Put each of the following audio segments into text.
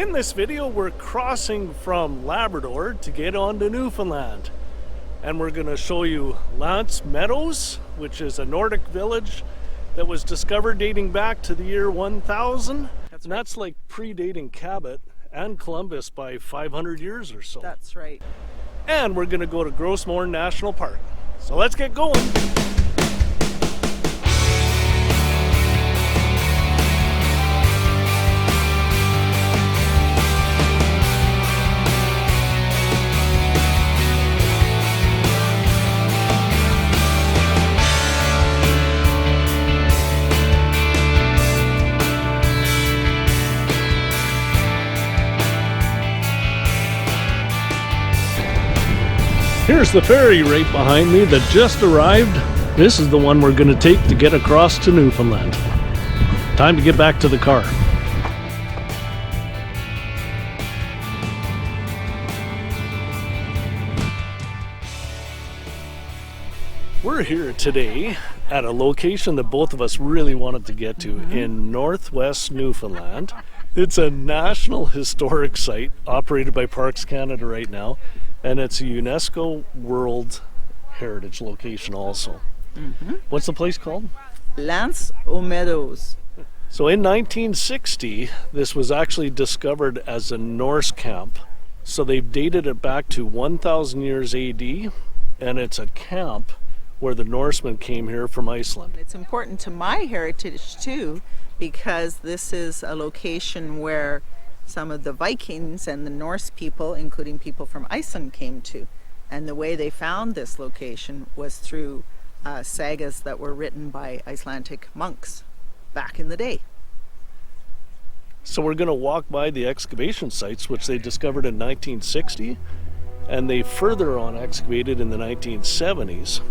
In this video, we're crossing from Labrador to get on to Newfoundland. And we're going to show you Meadows, which is a Nordic village that was discovered dating back to the year 1000. And that's like predating Cabot and Columbus by 500 years or so. That's right. And we're going to go to Gros Morne National Park. So let's get going. Here's the ferry right behind me that just arrived. This is the one we're going to take to get across to Newfoundland. Time to get back to the car. We're here today at a location that both of us really wanted to get to in northwest Newfoundland. It's a National Historic Site operated by Parks Canada right now. And it's a UNESCO World Heritage location also. What's the place called? Anse aux Meadows. So in 1960, this was actually discovered as a Norse camp. So they've dated it back to 1000 years AD, and it's a camp where the Norsemen came here from Iceland. It's important to my heritage too, because this is a location where some of the Vikings and the Norse people, including people from Iceland, came to. And the way they found this location was through sagas that were written by Icelandic monks back in the day. So we're going to walk by the excavation sites, which they discovered in 1960, and they further on excavated in the 1970s.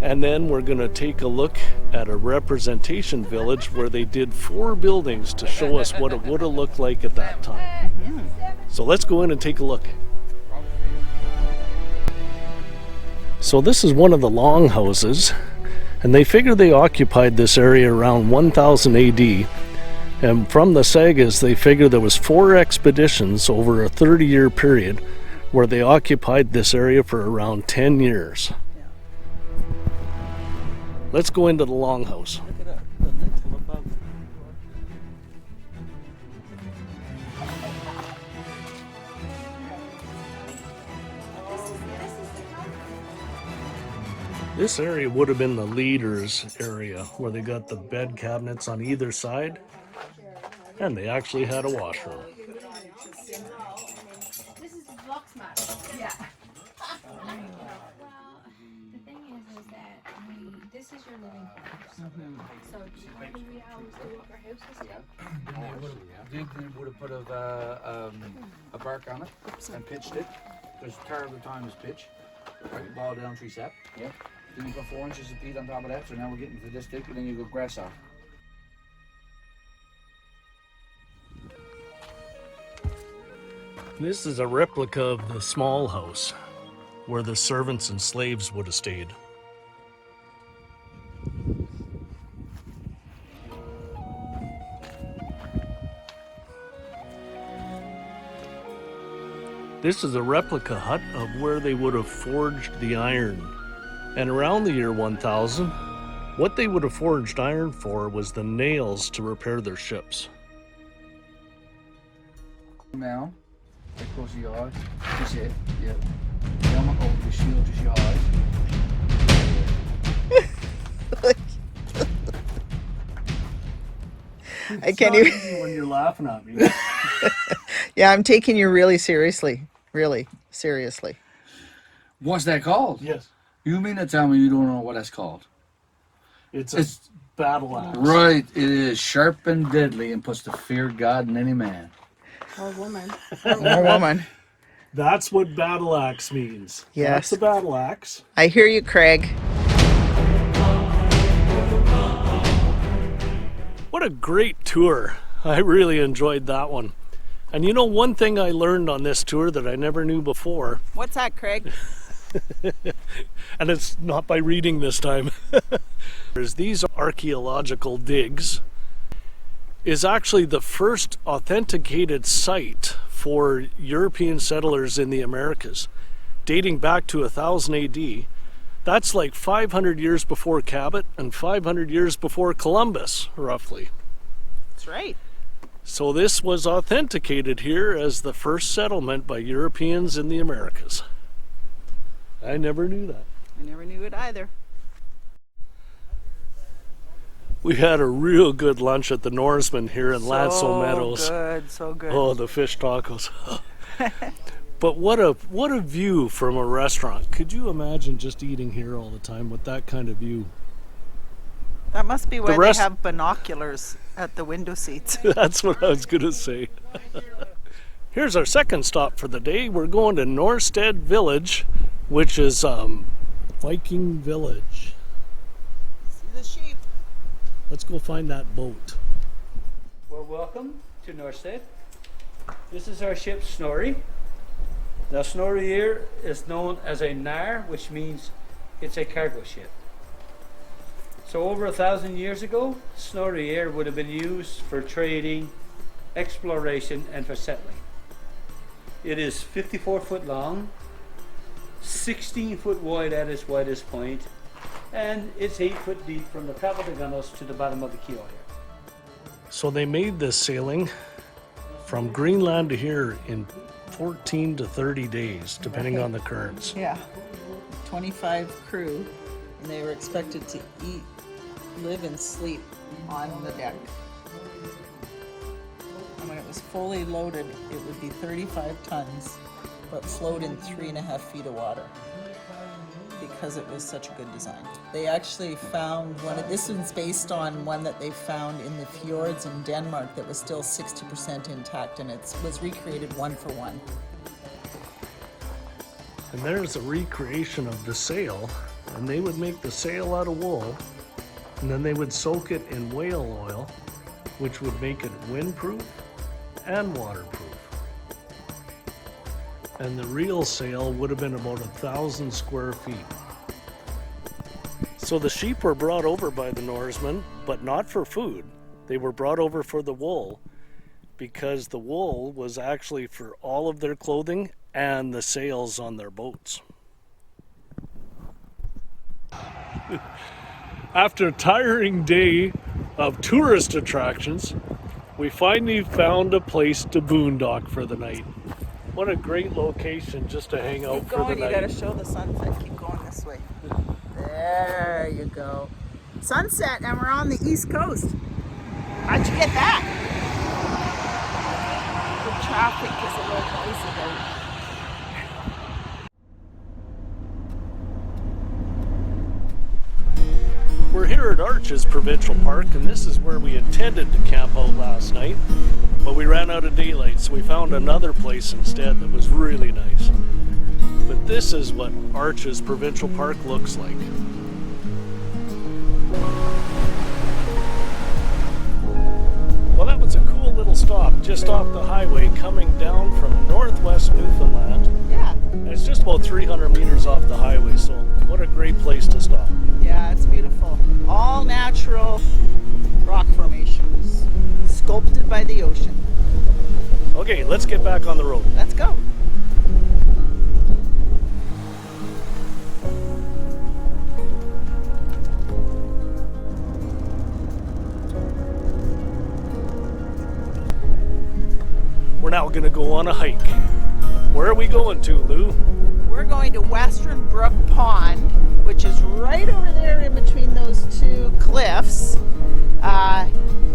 And then we're going to take a look at a representation village where they did 4 buildings to show us what it would have looked like at that time. So let's go in and take a look. So this is one of the longhouses, and they figure they occupied this area around 1000 AD. And from the sagas, they figure there was 4 expeditions over a 30-year period where they occupied this area for around 10 years. Let's go into the longhouse. Look at the lintel above. This area would have been the leaders' area where they got the bed cabinets on either side, and they actually had a washroom. This is the locksmith. Yeah. This is your living quarters. So do you know how we always do up our houses? They would have put a bark on it and pitched it. There's part of the time is pitch. Right, ball down 3 step. Yeah. Then you put 4 inches of peat on top of that. So now we're getting to this thick, and then you go grass off. This is a replica of the small house where the servants and slaves would have stayed. This is a replica hut of where they would have forged the iron. And around the year 1000, what they would have forged iron for was the nails to repair their ships. Now, close to your eyes. That's it. Yeah. Helmet over the shield, just your eyes. I can't even. When you're laughing at me. Yeah, I'm taking you really seriously. Really seriously. What's that called? Yes. You mean to tell me you don't know what that's called? It's a battle axe. Right, it is sharp and deadly and puts to fear God in any man. Or woman. Or woman. That's what battle axe means. Yes. That's a battle axe. I hear you, Craig. What a great tour. I really enjoyed that one. And you know, one thing I learned on this tour that I never knew before, What's that, Craig? and it's not by reading this time, there's these archaeological digs is actually the first authenticated site for European settlers in the Americas, dating back to 1000 AD. That's like 500 years before Cabot and 500 years before Columbus, roughly. That's right. So this was authenticated here as the first settlement by Europeans in the Americas. I never knew that. I never knew it either. We had a real good lunch at the Norseman here in Lansel Meadows. So good. Oh, the fish tacos. But what a view from a restaurant. Could you imagine just eating here all the time with that kind of view? That must be why they have binoculars at the window seats. That's what I was going to say. Here's our second stop for the day. We're going to Norstead Village, which is Viking village. See the sheep. Let's go find that boat. Well, welcome to Norstead. This is our ship Snorri. Now Snorri here is known as a nar, which means it's a cargo ship. So over 1,000 years ago, Snorri here would have been used for trading, exploration and for settling. It is 54 foot long, 16 foot wide at its widest point, and it's 8 foot deep from the top of the gunwales to the bottom of the keel here. So they made this sailing from Greenland to here in 14 to 30 days, depending on the currents. Yeah. 25 crew, and they were expected to eat, live, and sleep on the deck. And when it was fully loaded, it would be 35 tons, but float in 3.5 feet of water, because it was such a good design. They actually found this one's based on one that they found in the fjords in Denmark that was still 60% intact, and it was recreated one for one. And there's a recreation of the sail, and they would make the sail out of wool, and then they would soak it in whale oil, which would make it windproof and waterproof. And the real sail would have been about 1,000 square feet. So the sheep were brought over by the Norsemen, but not for food. They were brought over for the wool, because the wool was actually for all of their clothing and the sails on their boats. After a tiring day of tourist attractions, we finally found a place to boondock for the night. What a great location just to hang out for the night. You gotta show the sunset. Keep going this way. There you go. Sunset, and we're on the East Coast. How'd you get that? The traffic is a little noisy though. We're here at Arches Provincial Park, and this is where we intended to camp out last night, but we ran out of daylight, so we found another place instead that was really nice. But this is what Arches Provincial Park looks like. Well, that was a cool little stop just off the highway coming down from northwest Newfoundland. Yeah. And it's just about 300 meters off the highway, so what a great place to stop. Yeah, it's beautiful. All natural rock formations, sculpted by the ocean. Okay, let's get back on the road. Let's go. We're now going to go on a hike. Where are we going to, Lou? We're going to Western Brook Pond, which is right over there in between those two cliffs.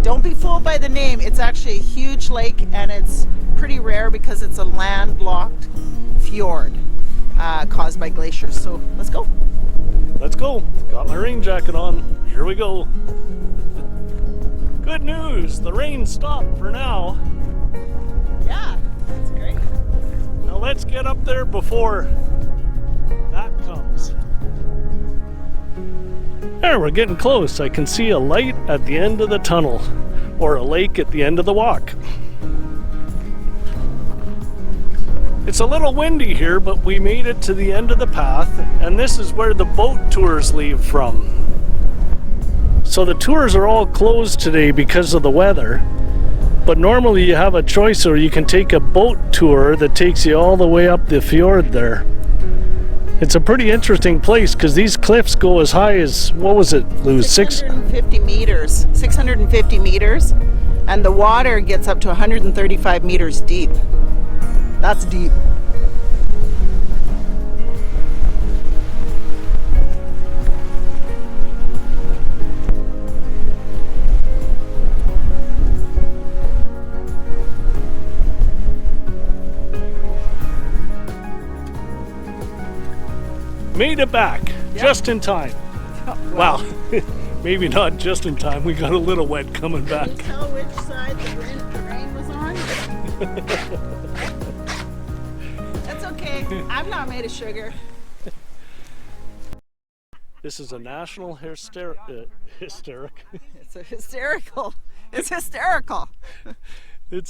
Don't be fooled by the name. It's actually a huge lake, and it's pretty rare because it's a landlocked fjord caused by glaciers. So let's go. Let's go. Got my rain jacket on. Here we go. Good news. The rain stopped for now. Yeah, that's great. Now let's get up there before that comes. There, we're getting close. I can see a light at the end of the tunnel, or a lake at the end of the walk. It's a little windy here, but we made it to the end of the path, and this is where the boat tours leave from. So the tours are all closed today because of the weather, But normally you have a choice, or you can take a boat tour that takes you all the way up the fjord there. It's a pretty interesting place because these cliffs go as high as, what was it, Lou? 650 meters. 650 meters. And the water gets up to 135 meters deep. That's deep. Made it back, just in time. Wow, maybe not just in time. We got a little wet coming back. Can you tell which side the rain was on? That's okay. I'm not made of sugar. This is a national hysteric. It's hysterical. It's hysterical. It's